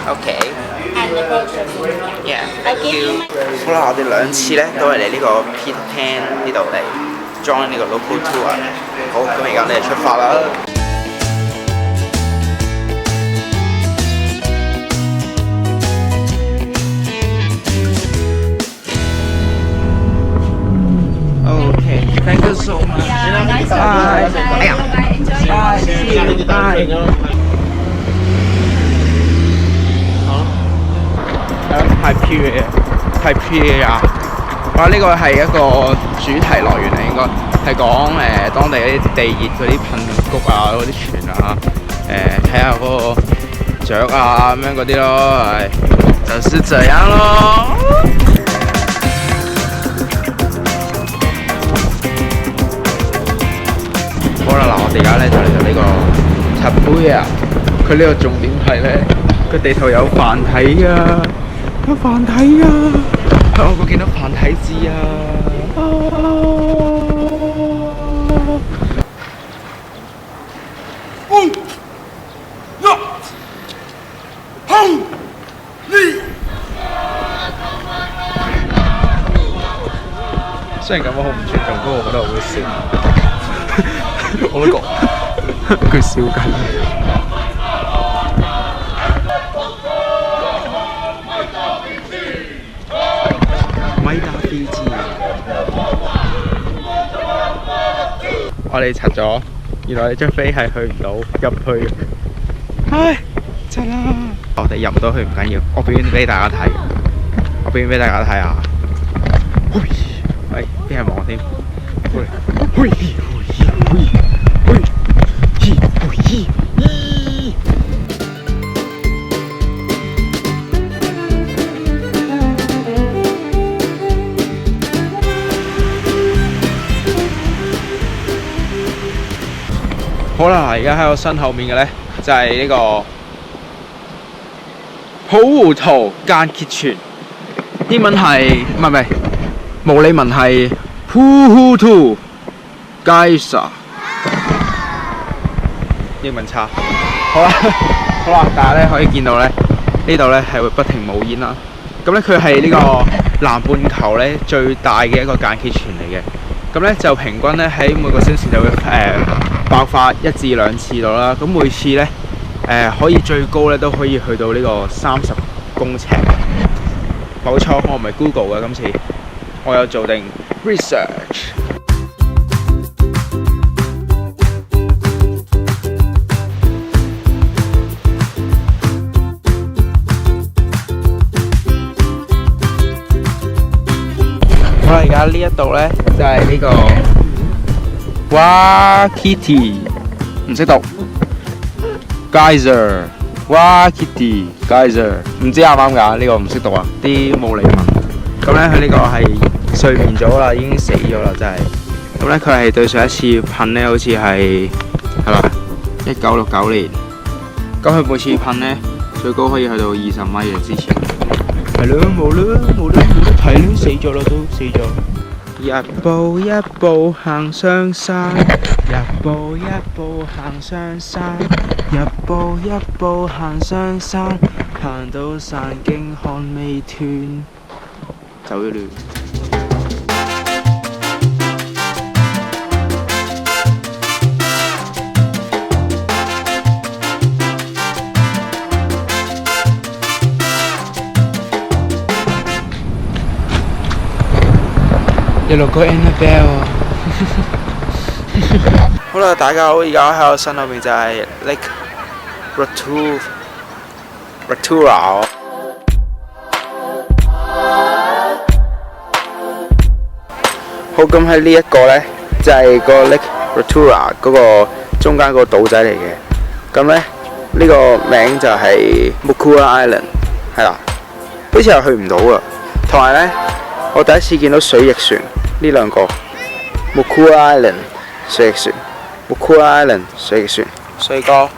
OK。And the brochure. Yeah. I Thank give you you. my. 好啦，我哋兩次咧都係嚟呢個 Peter Pan 呢度嚟 join 呢個 local tour。好，咁而家我哋出發啦。Okay, thank you so much. Bye. 哎呀，太 P 啊！哇，呢個係一個主題樂園嚟，應該係講當地嗰啲地熱嗰啲噴谷啊、嗰啲泉啊，睇下嗰個雀啊咁樣嗰啲咯，就是這樣咯。好啦，嗱，我哋而家咧就嚟到呢個塔杯啊，佢呢個重點係咧，個地圖有繁體啊，有繁體啊，我見到繁體字啊。雖然咁我好唔尊重，不過我覺得好笑。我都覺佢笑緊。米達標誌，我哋拆咗，原來你張飛係去唔到入去。唉，柒啦！我哋入唔到去唔緊要，我表演俾大家睇。我表演俾大家睇啊！喂，邊係網添？好啦，而家喺我身後面嘅咧就係呢個普湖圖間歇泉，英文係唔係毛利文係 Puhutu Geisa， 英文差。好啦，大家咧可以見到咧呢度咧係會不停冒煙啦。咁咧佢係呢個南半球咧最大嘅一個間歇泉嚟嘅。咁咧就平均咧喺每個小時就會爆發1至2次到啦。咁每次咧可以最高咧都可以去到呢個30公尺。冇錯，我唔係 Google 嘅今次，我有做定 research。好啦，而家呢一度咧就係呢個 Waikiki， 唔識讀 Geyser Waikiki Geyser， 唔知啱唔啱㗎？呢個唔識讀啊，啲冇理文。咁咧佢呢個係睡眠咗啦，已經死咗啦，真係。咁咧佢係對上一次噴咧，好似係嘛1969年。咁佢每次噴咧，最高可以去到20米嘅之前。係咯，冇得睇啦，死咗啦都死咗。一步一步行上山，一步一步行上山，一步一步行上山，行到山徑看未斷，走咗了。有六個 Annabelle 好啦，大家好，而家喺我身後面就係 Lake Rotorua。好，咁喺呢一個呢，就係個 Lake Rotorua 嗰個中間個島仔嚟嘅。咁呢，呢個名就係 Mokuara Island， 係啦，好似又去唔到啊。同埋呢，我第一次見到水翼船呢兩個 Mokuara Island 水翼船 ，Mokuara Island 水翼船，水哥。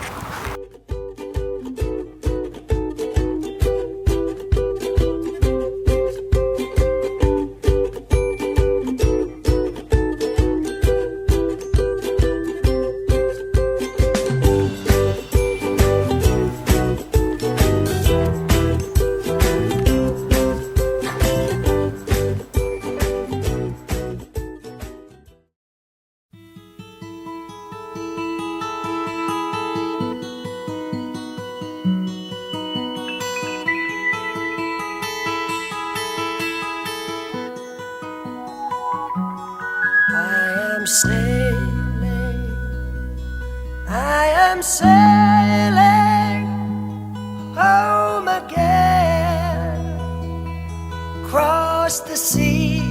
am sailing, I am sailing home again, across the sea.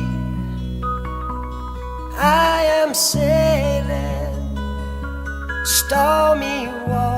I am sailing stormy waters